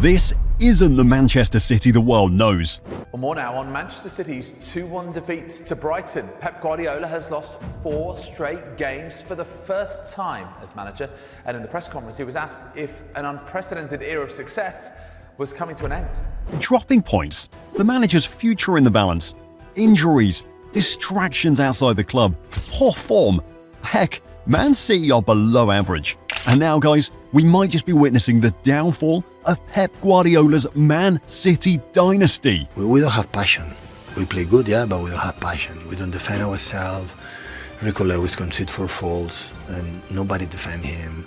This isn't the Manchester City the world knows. Well, more now on Manchester City's 2-1 defeat to Brighton. Pep Guardiola has lost 4 straight games for the first time as manager. And in the press conference, he was asked if an unprecedented era of success was coming to an end. Dropping points, the manager's future in the balance, injuries, distractions outside the club, poor form. Heck, Man City are below average. And now, guys, we might just be witnessing the downfall of Pep Guardiola's Man City dynasty. We don't have passion. We play good, yeah, but we don't have passion. We don't defend ourselves. Rico Lewis conceded 4 faults, and nobody defend him.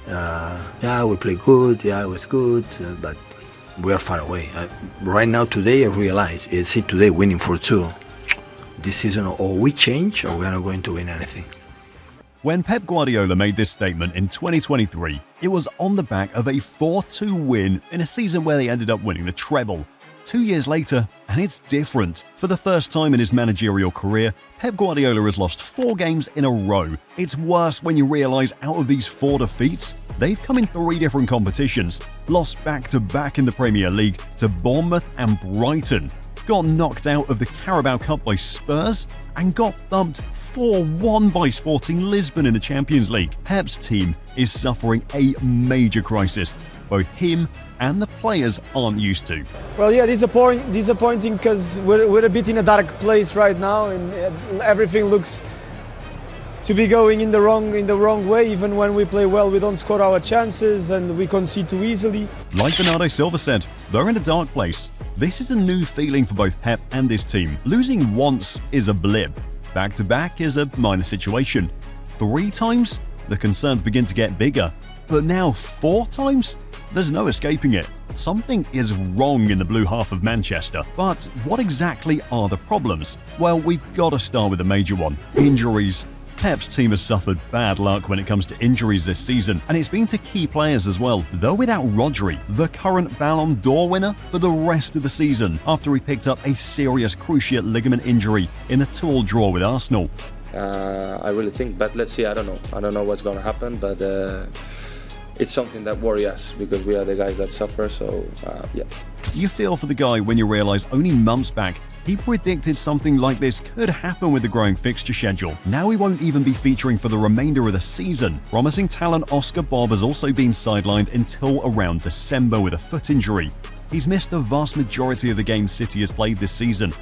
Yeah, we play good, yeah, it was good, but we are far away. Right now, today, I realize, it's it today winning 4-2. This season, or we change, or we are not going to win anything. When Pep Guardiola made this statement in 2023, it was on the back of a 4-2 win in a season where they ended up winning the treble. 2 years later, and it's different. For the first time in his managerial career, Pep Guardiola has lost 4 games in a row. It's worse when you realise out of these 4 defeats, they've come in 3 different competitions, lost back-to-back in the Premier League to Bournemouth and Brighton, got knocked out of the Carabao Cup by Spurs, and got thumped 4-1 by Sporting Lisbon in the Champions League. Pep's team is suffering a major crisis. Both him and the players aren't used to. Well, yeah, disappointing because we're a bit in a dark place right now, and everything looks to be going in the wrong way. Even when we play well, we don't score our chances and we concede too easily. Like Bernardo Silva said, they're in a dark place. This is a new feeling for both Pep and his team. Losing once is a blip. Back-to-back is a minor situation. 3 times, the concerns begin to get bigger. But now 4 times? There's no escaping it. Something is wrong in the blue half of Manchester. But what exactly are the problems? Well, we've got to start with the major one: injuries. Pep's team has suffered bad luck when it comes to injuries this season, and it's been to key players as well, though without Rodri, the current Ballon d'Or winner, for the rest of the season after he picked up a serious cruciate ligament injury in a 2-2 draw with Arsenal. I really think, but let's see, I don't know what's going to happen, but it's something that worries us because we are the guys that suffer, so yeah. You feel for the guy when you realise only months back he predicted something like this could happen with the growing fixture schedule. Now he won't even be featuring for the remainder of the season. Promising talent Oscar Bob has also been sidelined until around December with a foot injury. He's missed the vast majority of the games City has played this season.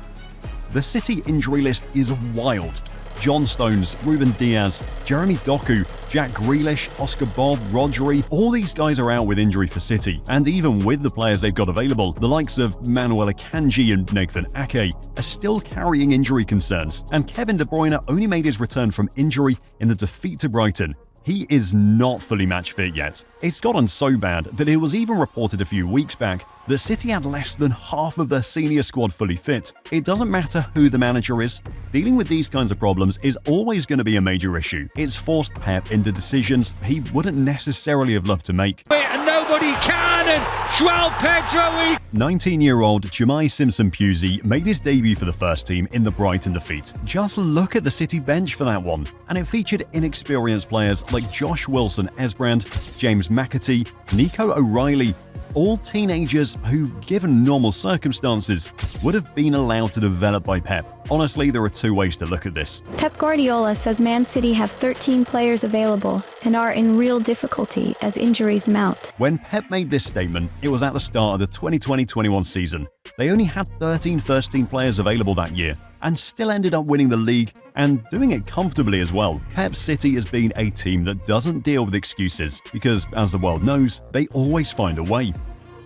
The City injury list is wild. John Stones, Ruben Diaz, Jeremy Doku, Jack Grealish, Oscar Bob, Rodri, all these guys are out with injury for City. And even with the players they've got available, the likes of Manuel Akanji and Nathan Ake are still carrying injury concerns. And Kevin De Bruyne only made his return from injury in the defeat to Brighton. He is not fully match fit yet. It's gotten so bad that it was even reported a few weeks back that City had less than half of their senior squad fully fit. It doesn't matter who the manager is, dealing with these kinds of problems is always going to be a major issue. It's forced Pep into decisions he wouldn't necessarily have loved to make. And nobody can, and João Pedro. 19-year-old Jemai Simpson-Pusey made his debut for the first team in the Brighton defeat. Just look at the City bench for that one, and it featured inexperienced players like Josh Wilson-Esbrand, James McAtee, Nico O'Reilly, all teenagers who, given normal circumstances, would have been allowed to develop by Pep. Honestly, there are 2 ways to look at this. Pep Guardiola says Man City have 13 players available and are in real difficulty as injuries mount. When Pep made this statement, it was at the start of the 2020-21 season. They only had 13 first-team players available that year and still ended up winning the league and doing it comfortably as well. Pep City has been a team that doesn't deal with excuses because, as the world knows, they always find a way.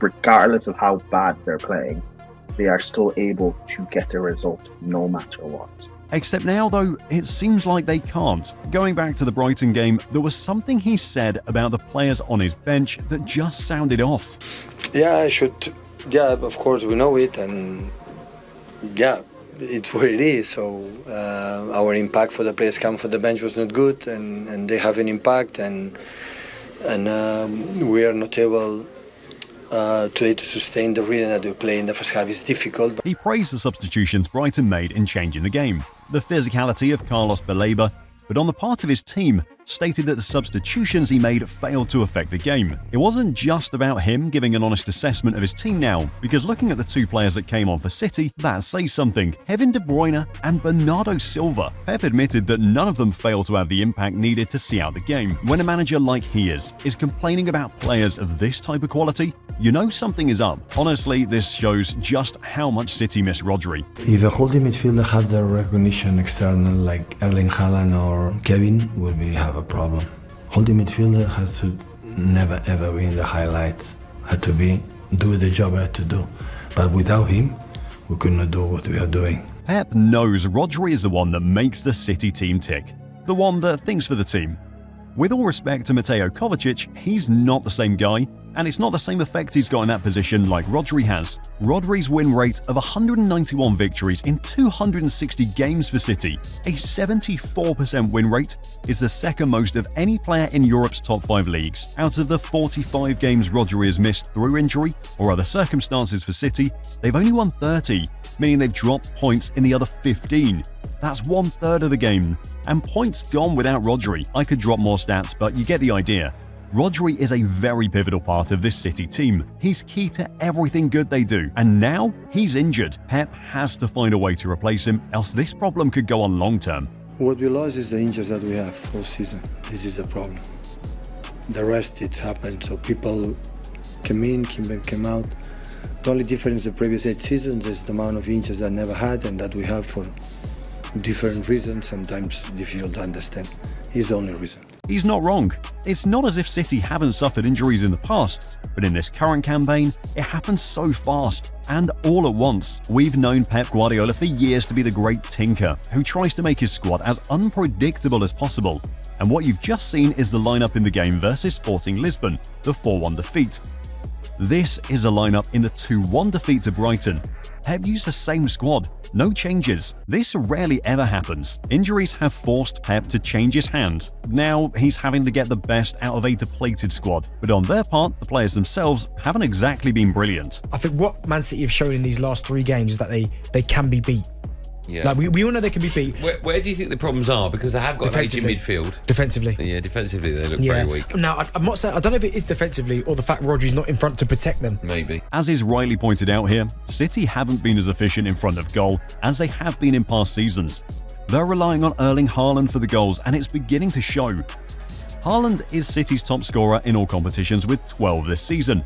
Regardless of how bad they're playing, they are still able to get a result no matter what. Except now, though, it seems like they can't. Going back to the Brighton game, there was something he said about the players on his bench that just sounded off. Yeah, of course we know it, and yeah, it's what it is. So our impact for the players coming for the bench was not good, and they have an impact, and we are not able today to sustain the rhythm that we play in the first half. Is difficult. He praised the substitutions Brighton made in changing the game, the physicality of Carlos Baleba, but on the part of his team, stated that the substitutions he made failed to affect the game. It wasn't just about him giving an honest assessment of his team now, because looking at the two players that came on for City, that says something. Kevin De Bruyne and Bernardo Silva. Pep admitted that none of them failed to have the impact needed to see out the game. When a manager like he is complaining about players of this type of quality, you know something is up. Honestly, this shows just how much City miss Rodri. If a holding midfielder had the recognition external like Erling Haaland or Kevin, would we have a problem. Holding midfielder has to never ever be in the highlights. Had to be do the job I had to do. But without him, we could not do what we are doing. Pep knows Rodri is the one that makes the City team tick. The one that thinks for the team. With all respect to Mateo Kovacic, he's not the same guy, and it's not the same effect he's got in that position like Rodri has. Rodri's win rate of 191 victories in 260 games for City, a 74% win rate, is the second most of any player in Europe's top 5 leagues. Out of the 45 games Rodri has missed through injury or other circumstances for City, they've only won 30, meaning they've dropped points in the other 15. That's 1/3 of the game, and points gone without Rodri. I could drop more stats, but you get the idea. Rodri is a very pivotal part of this City team. He's key to everything good they do, and now he's injured. Pep has to find a way to replace him, else this problem could go on long term. What we lost is the injuries that we have all season. This is the problem. The rest, it's happened, so people came in, came out. The only difference the previous 8 seasons is the amount of injuries that never had and that we have for different reasons, sometimes difficult to understand. He's the only reason. He's not wrong. It's not as if City haven't suffered injuries in the past, but in this current campaign, it happens so fast and all at once. We've known Pep Guardiola for years to be the great tinker who tries to make his squad as unpredictable as possible. And what you've just seen is the lineup in the game versus Sporting Lisbon, the 4-1 defeat. This is a lineup in the 2-1 defeat to Brighton. Pep used the same squad, no changes. This rarely ever happens. Injuries have forced Pep to change his hand. Now he's having to get the best out of a depleted squad. But on their part, the players themselves haven't exactly been brilliant. I think what Man City have shown in these last 3 games is that they can be beat. Yeah. Like we all know they can be beat. Where do you think the problems are? Because they have got an aging midfield. Defensively. Yeah, defensively they look very weak. Now, I'm not saying, I don't know if it is defensively or the fact Rodri's not in front to protect them. Maybe. As is rightly pointed out here, City haven't been as efficient in front of goal as they have been in past seasons. They're relying on Erling Haaland for the goals, and it's beginning to show. Haaland is City's top scorer in all competitions with 12 this season.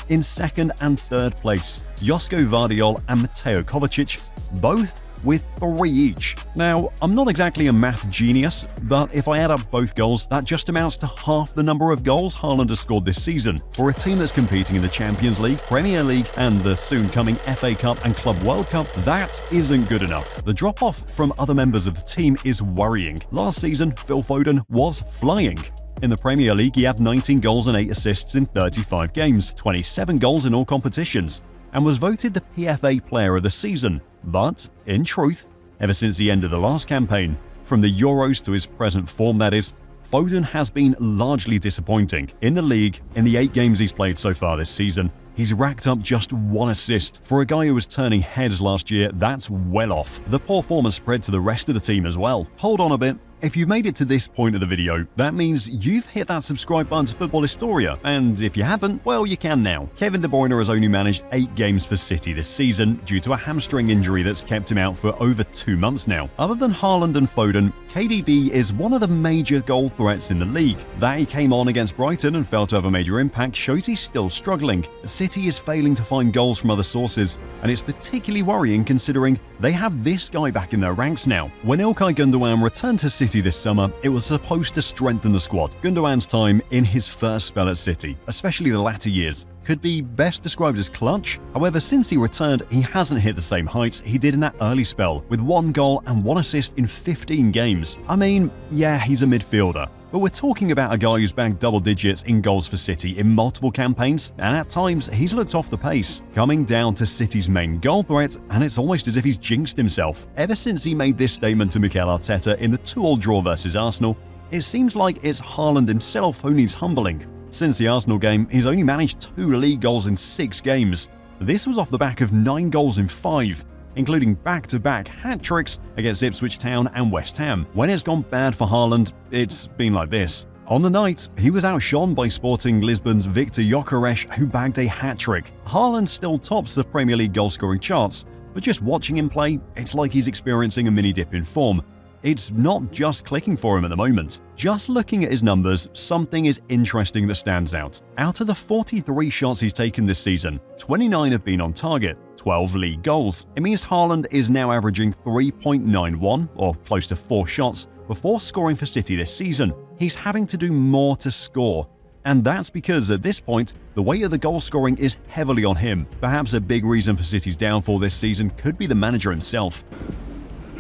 In second and third place, Josko Vardiol and Mateo Kovacic, both with 3 each. Now, I'm not exactly a math genius, but if I add up both goals, that just amounts to half the number of goals Haaland has scored this season. For a team that's competing in the Champions League, Premier League, and the soon-coming FA Cup and Club World Cup, that isn't good enough. The drop-off from other members of the team is worrying. Last season, Phil Foden was flying. In the Premier League, he had 19 goals and 8 assists in 35 games, 27 goals in all competitions, and was voted the PFA Player of the Season. But, in truth, ever since the end of the last campaign, from the Euros to his present form that is, Foden has been largely disappointing. In the league, in the 8 games he's played so far this season, he's racked up just 1 assist. For a guy who was turning heads last year, that's well off. The poor form has spread to the rest of the team as well. Hold on a bit. If you've made it to this point of the video, that means you've hit that subscribe button to Football Historia, and if you haven't, well, you can now. Kevin De Bruyne has only managed 8 games for City this season due to a hamstring injury that's kept him out for over 2 months now. Other than Haaland and Foden, KDB is one of the major goal threats in the league. That he came on against Brighton and failed to have a major impact shows he's still struggling. City is failing to find goals from other sources, and it's particularly worrying considering they have this guy back in their ranks now. When Ilkay Gundogan returned to City this summer, it was supposed to strengthen the squad. Gundogan's time in his first spell at City, especially the latter years, could be best described as clutch. However, since he returned, he hasn't hit the same heights he did in that early spell, with 1 goal and 1 assist in 15 games. I mean, yeah, he's a midfielder, but we're talking about a guy who's bagged double digits in goals for City in multiple campaigns, and at times he's looked off the pace, coming down to City's main goal threat, and it's almost as if he's jinxed himself. Ever since he made this statement to Mikel Arteta in the 2-2 draw versus Arsenal, it seems like it's Haaland himself who needs humbling. Since the Arsenal game, he's only managed 2 league goals in 6 games. This was off the back of 9 goals in 5. including back-to-back hat-tricks against Ipswich Town and West Ham. When it's gone bad for Haaland, it's been like this. On the night, he was outshone by Sporting Lisbon's Victor Gyökeres, who bagged a hat-trick. Haaland still tops the Premier League goal-scoring charts, but just watching him play, it's like he's experiencing a mini-dip in form. It's not just clicking for him at the moment. Just looking at his numbers, something is interesting that stands out. Out of the 43 shots he's taken this season, 29 have been on target, 12 league goals. It means Haaland is now averaging 3.91, or close to 4 shots, before scoring for City this season. He's having to do more to score. And that's because at this point, the weight of the goal scoring is heavily on him. Perhaps a big reason for City's downfall this season could be the manager himself.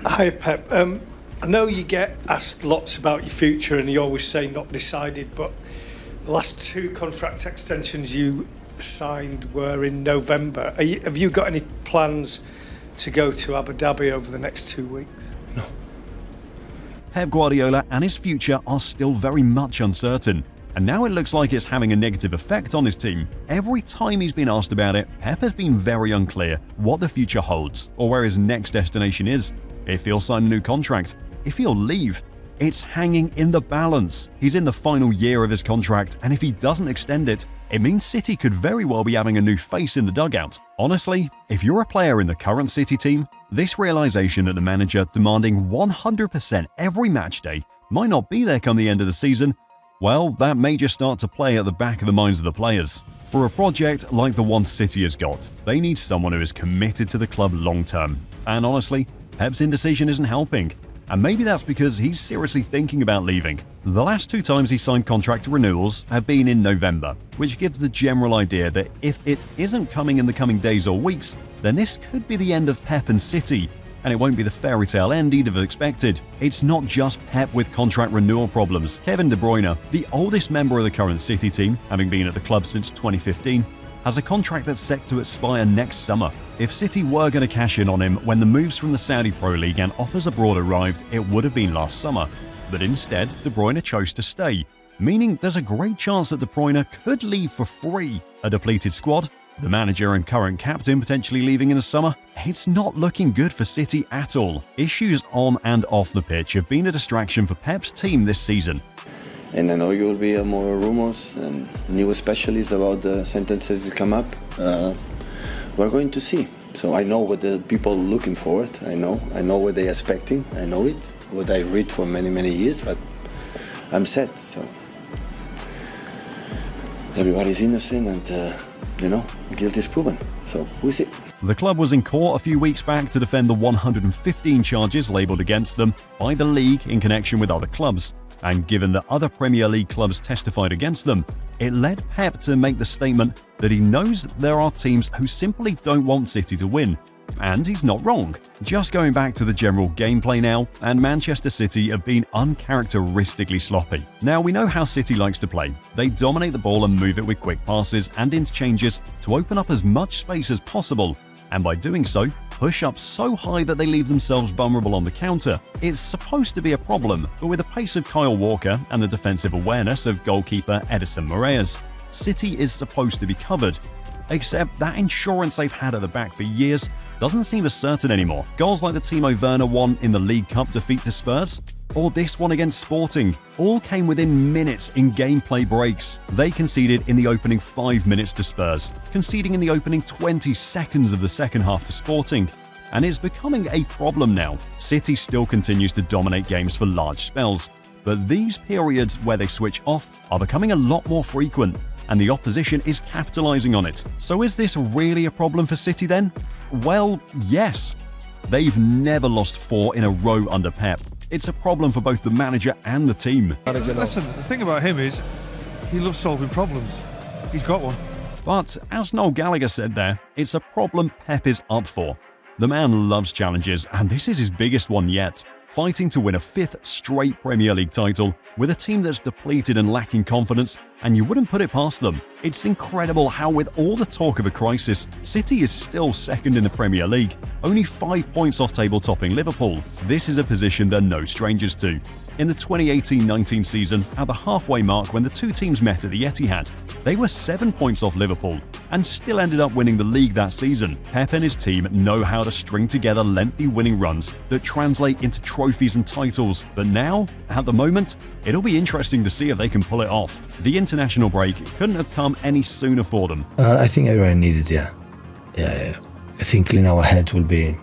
Hi Pep, I know you get asked lots about your future and you always say not decided, but the last 2 contract extensions you signed were in November. Have you got any plans to go to Abu Dhabi over the next 2 weeks? No. Pep Guardiola and his future are still very much uncertain, and now it looks like it's having a negative effect on his team. Every time he's been asked about it, Pep has been very unclear what the future holds or where his next destination is. If he'll sign a new contract, if he'll leave, it's hanging in the balance. He's in the final year of his contract, and if he doesn't extend it, it means City could very well be having a new face in the dugout. Honestly, if you're a player in the current City team, this realization that the manager demanding 100% every match day might not be there come the end of the season, well, that may just start to play at the back of the minds of the players. For a project like the one City has got, they need someone who is committed to the club long term. And honestly, Pep's indecision isn't helping. And maybe that's because he's seriously thinking about leaving. The last 2 times he signed contract renewals have been in November, which gives the general idea that if it isn't coming in the coming days or weeks, then this could be the end of Pep and City. And it won't be the fairy tale end he'd have expected. It's not just Pep with contract renewal problems. Kevin De Bruyne, the oldest member of the current City team, having been at the club since 2015, has a contract that's set to expire next summer. If City were going to cash in on him when the moves from the Saudi Pro League and offers abroad arrived, it would have been last summer. But instead, De Bruyne chose to stay, meaning there's a great chance that De Bruyne could leave for free. A depleted squad, the manager and current captain potentially leaving in the summer, it's not looking good for City at all. Issues on and off the pitch have been a distraction for Pep's team this season. And I know you will be more rumors and new specialists about the sentences that come up. We're going to see. So I know what the people are looking for. I know what they're expecting. I know it. What I read for many years, but I'm sad. So everybody's innocent, and guilt is proven. So we'll see. The club was in court a few weeks back to defend the 115 charges labelled against them by the league in connection with other clubs. And given that other Premier League clubs testified against them, it led Pep to make the statement that he knows there are teams who simply don't want City to win. And he's not wrong. Just going back to the general gameplay now, and Manchester City have been uncharacteristically sloppy. Now we know how City likes to play. They dominate the ball and move it with quick passes and interchanges to open up as much space as possible, and by doing so, push up so high that they leave themselves vulnerable on the counter. It's supposed to be a problem, but with the pace of Kyle Walker and the defensive awareness of goalkeeper Edison Moraes, City is supposed to be covered. Except that insurance they've had at the back for years doesn't seem as certain anymore. Goals like the Timo Werner one in the League Cup defeat to Spurs, or this one against Sporting, all came within minutes in gameplay breaks. They conceded in the opening 5 minutes to Spurs, conceding in the opening 20 seconds of the second half to Sporting. And it's becoming a problem now. City still continues to dominate games for large spells, but these periods where they switch off are becoming a lot more frequent, and the opposition is capitalizing on it. So is this really a problem for City then? Well, yes. They've never lost 4 in a row under Pep. It's a problem for both the manager and the team. Listen, the thing about him is he loves solving problems. He's got one. But as Noel Gallagher said there, it's a problem Pep is up for. The man loves challenges, and this is his biggest one yet. Fighting to win a 5th straight Premier League title with a team that's depleted and lacking confidence, and you wouldn't put it past them. It's incredible how, with all the talk of a crisis, City is still second in the Premier League, only 5 points off table-topping Liverpool. This is a position they're no strangers to. In the 2018-19 season, at the halfway mark when the two teams met at the Etihad, they were 7 points off Liverpool and still ended up winning the league that season. Pep and his team know how to string together lengthy winning runs that translate into trophies and titles. But now, at the moment, it'll be interesting to see if they can pull it off. The international break couldn't have come any sooner for them. I think everyone needed, yeah. I think clean our heads will be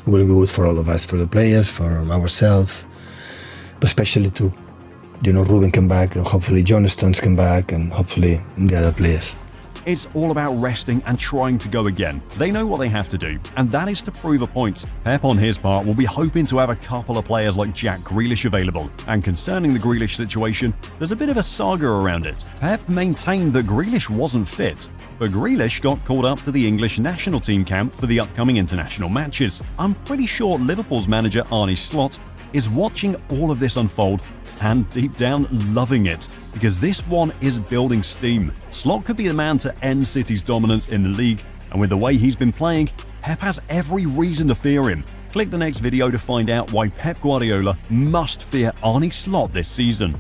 good for all of us, for the players, for ourselves, but especially to, Ruben come back, and hopefully John Stones come back, and hopefully the other players. It's all about resting and trying to go again. They know what they have to do, and that is to prove a point. Pep, on his part, will be hoping to have a couple of players like Jack Grealish available. And concerning the Grealish situation, there's a bit of a saga around it. Pep maintained that Grealish wasn't fit, but Grealish got called up to the English national team camp for the upcoming international matches. I'm pretty sure Liverpool's manager Arne Slot is watching all of this unfold and deep down loving it, because this one is building steam. Slot could be the man to end City's dominance in the league, and with the way he's been playing, Pep has every reason to fear him. Click the next video to find out why Pep Guardiola must fear Arne Slot this season.